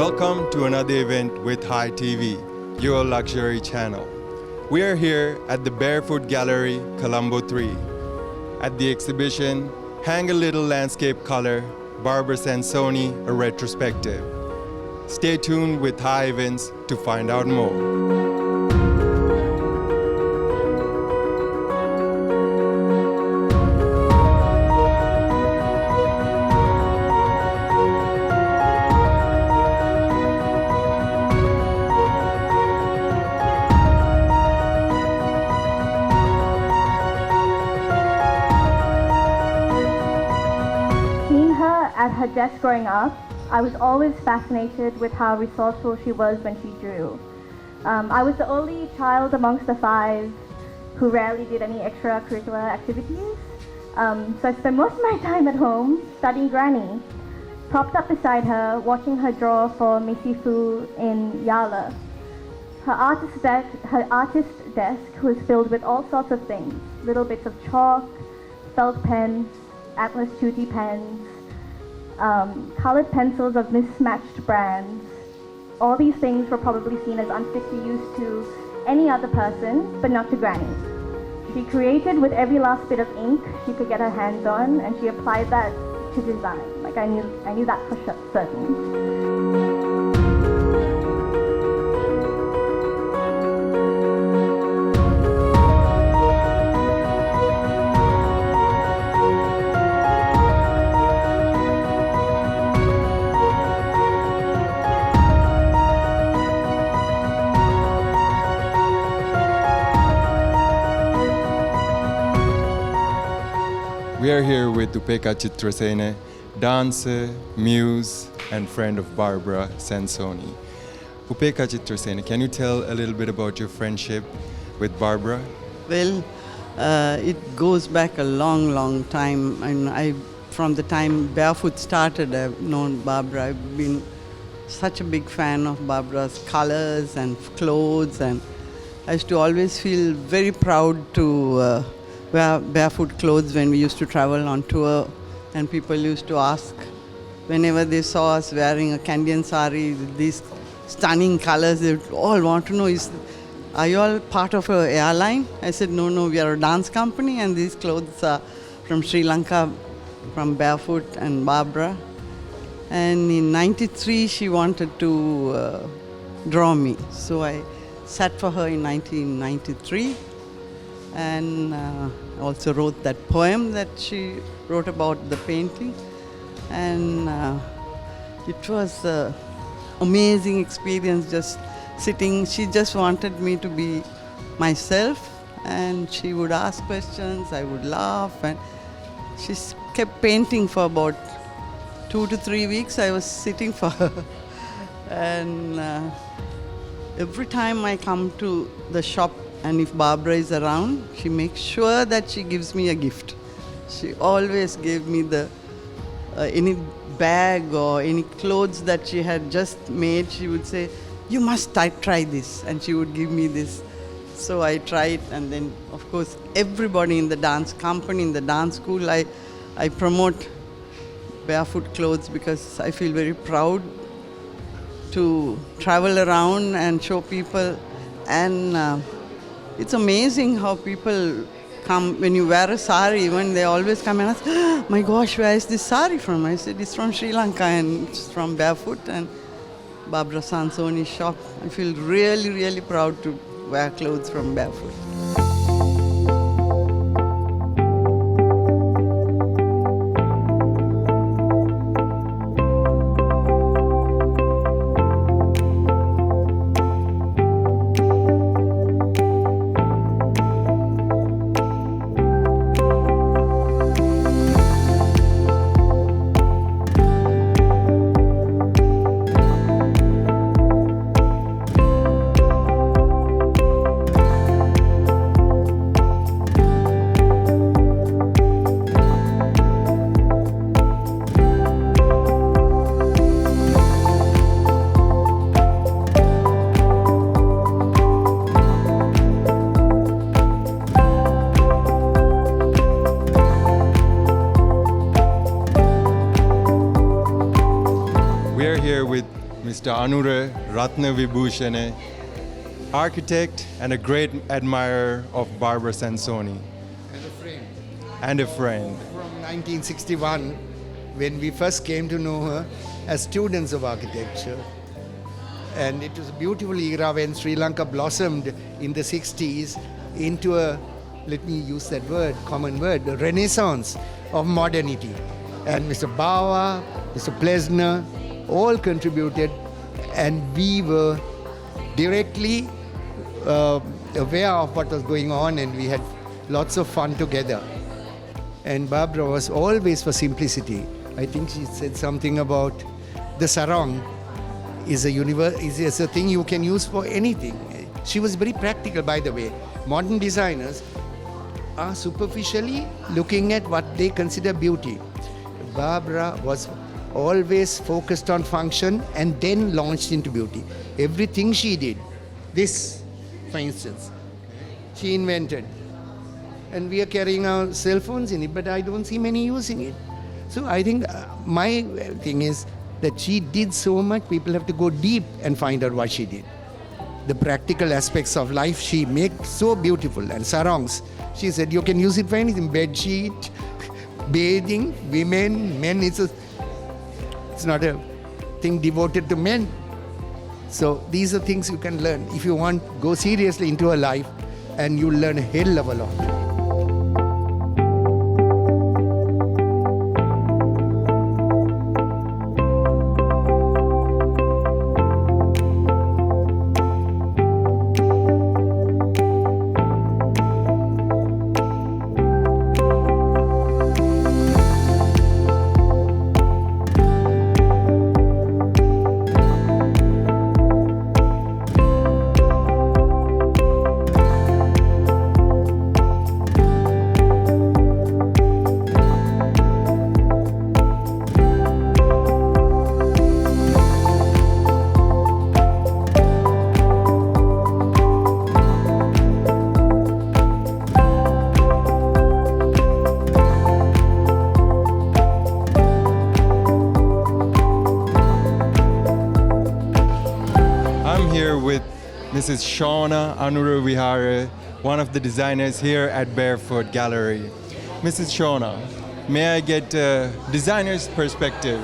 Welcome to another event with Hi TV, your luxury channel. We are here at the Barefoot Gallery, Colombo 3. At the exhibition, Hang a Little Landscape Color, Barbara Sansoni, a retrospective. Stay tuned with Hi Events to find out more. At her desk growing up, I was always fascinated with how resourceful she was when she drew. I was the only child amongst the five who rarely did any extracurricular activities. So I spent most of my time at home studying Granny, propped up beside her, watching her draw for Missy Fu in Yala. Her artist desk was filled with all sorts of things, little bits of chalk, felt pens, Atlas Tutti pens, colored pencils of mismatched brands. All these things were probably seen as unfit to use to any other person, but not to Granny. She created with every last bit of ink she could get her hands on, and she applied that to design. Like I knew that for certain. We are here with Upeka Chitrasene, dancer, muse, and friend of Barbara Sansoni. Upeka Chitrasene, can you tell a little bit about your friendship with Barbara? Well, it goes back a long, long time. And from the time Barefoot started, I've known Barbara. I've been such a big fan of Barbara's colors and clothes, and I used to always feel very proud to wear barefoot clothes when we used to travel on tour, and people used to ask whenever they saw us wearing a Candian sari with these stunning colors, they would all want to know, are you all part of an airline? I said, no, we are a dance company, and these clothes are from Sri Lanka, from Barefoot and Barbara. And in '93, she wanted to draw me. So I sat for her in 1993. And also wrote that poem that she wrote about the painting. And it was an amazing experience just sitting. She just wanted me to be myself, and she would ask questions, I would laugh, and she kept painting for about 2 to 3 weeks. I was sitting for her. And every time I come to the shop, and if Barbara is around, she makes sure that she gives me a gift. She always gave me any bag or any clothes that she had just made. She would say, you must try this. And she would give me this. So I tried, and then, of course, everybody in the dance company, in the dance school, I promote barefoot clothes because I feel very proud to travel around and show people. And it's amazing how people come, when you wear a sari, even they always come and ask, my gosh, where is this sari from? I said, it's from Sri Lanka, and it's from Barefoot and Barbara Sansoni's shop. I feel really, really proud to wear clothes from Barefoot. Mr. Anura Ratnavibhushane, architect and a great admirer of Barbara Sansoni. And a friend. And a friend. From 1961, when we first came to know her as students of architecture. And it was a beautiful era when Sri Lanka blossomed in the 60s into a, let me use that word, common word, a renaissance of modernity. And Mr. Bawa, Mr. Plesner, all contributed, and we were directly aware of what was going on, and we had lots of fun together. And Barbara was always for simplicity. I think she said something about the sarong is a thing you can use for anything. She was very practical, by the way. Modern designers are superficially looking at what they consider beauty. Barbara was always focused on function and then launched into beauty. Everything she did, this, for instance, she invented. And we are carrying our cell phones in it, but I don't see many using it. So I think my thing is that she did so much, people have to go deep and find out what she did. The practical aspects of life she made so beautiful. And sarongs, she said you can use it for anything, bed sheet, bathing, women, men. It's not a thing devoted to men. So these are things you can learn. If you want, go seriously into her life and you'll learn a hell of a lot. Mrs. Shauna Anuruvihara, one of the designers here at Barefoot Gallery. Mrs. Shauna, may I get a designer's perspective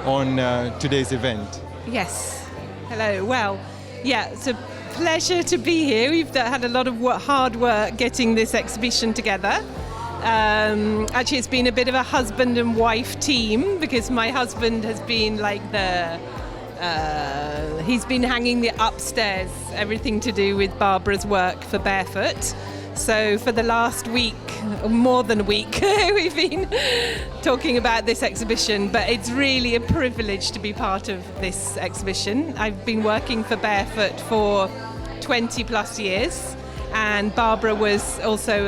on today's event? Yes. Hello. Well, yeah, it's a pleasure to be here. We've had a lot of hard work getting this exhibition together. Actually, it's been a bit of a husband and wife team because my husband has been like he's been hanging the upstairs, everything to do with Barbara's work for Barefoot. So for the last week, or more than a week, we've been talking about this exhibition, but it's really a privilege to be part of this exhibition. I've been working for Barefoot for 20 plus years, and Barbara was also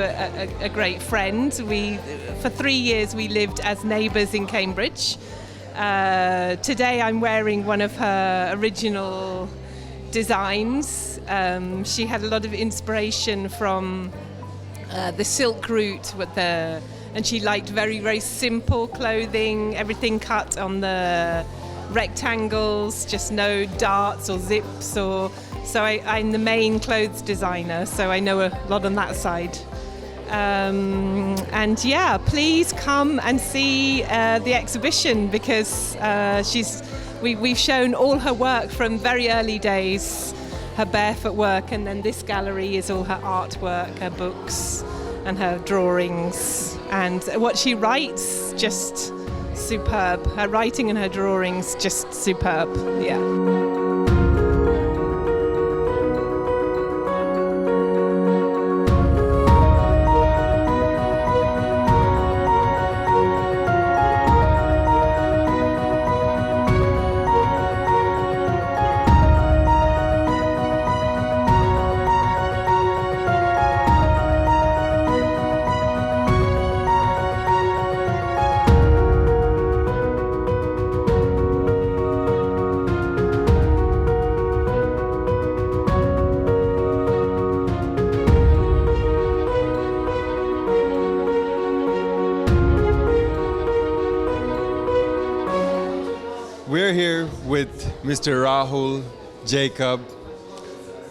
a great friend. For 3 years we lived as neighbours in Cambridge. Today I'm wearing one of her original designs. She had a lot of inspiration from the silk route and she liked very, very simple clothing, everything cut on the rectangles, just no darts or zips. So I'm the main clothes designer, so I know a lot on that side. And yeah, please come and see the exhibition because we've shown all her work from very early days, her barefoot work, and then this gallery is all her artwork, her books and her drawings, and what she writes, just superb. Her writing and her drawings, just superb, yeah. we're here with Mr. Rahul Jacob,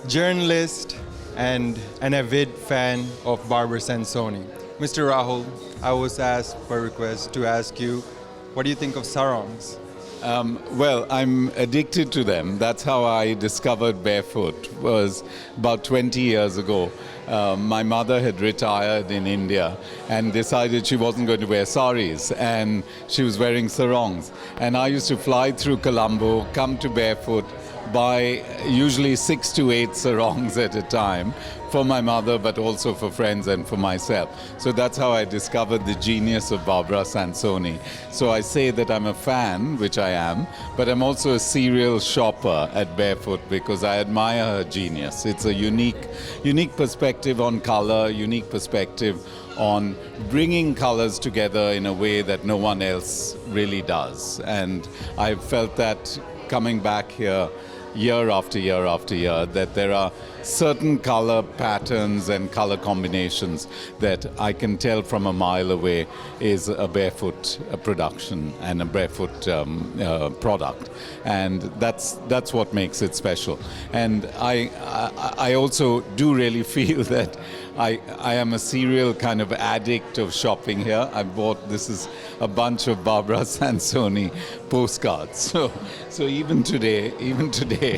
journalist and an avid fan of Barbara Sansoni. Mr. Rahul, I was asked per request to ask you, what do you think of sarongs? Well, I'm addicted to them. That's how I discovered barefoot, was about 20 years ago. My mother had retired in India and decided she wasn't going to wear saris, and she was wearing sarongs. And I used to fly through Colombo, come to barefoot, buy usually 6 to 8 sarongs at a time for my mother, but also for friends and for myself. So that's how I discovered the genius of Barbara Sansoni. So I say that I'm a fan, which I am, but I'm also a serial shopper at Barefoot because I admire her genius. It's a unique perspective on color, unique perspective on bringing colors together in a way that no one else really does. And I felt that coming back here year after year after year, that there are certain color patterns and color combinations that I can tell from a mile away is a Barefoot production and a Barefoot product, and that's what makes it special. And I also do really feel that I am a serial kind of addict of shopping here. I bought, this is a bunch of Barbara Sansoni postcards. So even today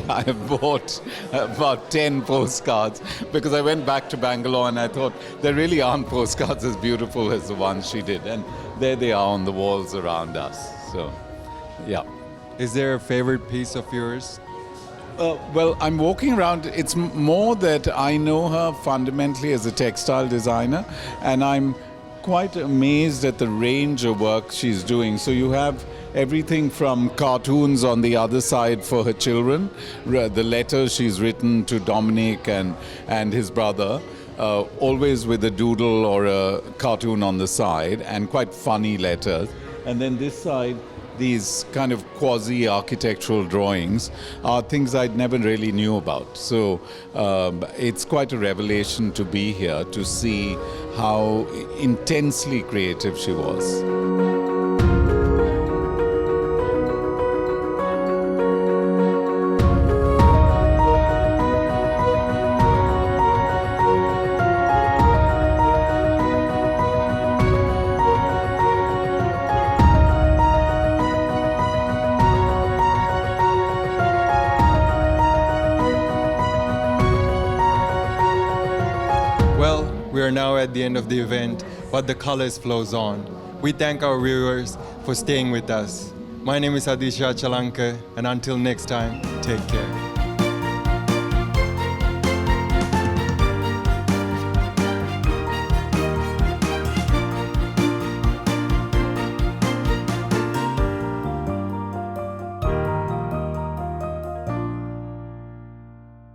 I have bought about 10 postcards because I went back to Bangalore and I thought there really aren't postcards as beautiful as the ones she did. And there they are on the walls around us. So, yeah. Is there a favorite piece of yours? Well, I'm walking around. It's more that I know her fundamentally as a textile designer, and I'm quite amazed at the range of work she's doing. So you have everything from cartoons on the other side for her children, the letters she's written to Dominic and his brother, always with a doodle or a cartoon on the side, and quite funny letters. And then this side, these kind of quasi-architectural drawings are things I'd never really knew about. So it's quite a revelation to be here to see how intensely creative she was. Well, we are now at the end of the event, but the colors flows on. We thank our viewers for staying with us. My name is Adisha Chalanka, and until next time, take care.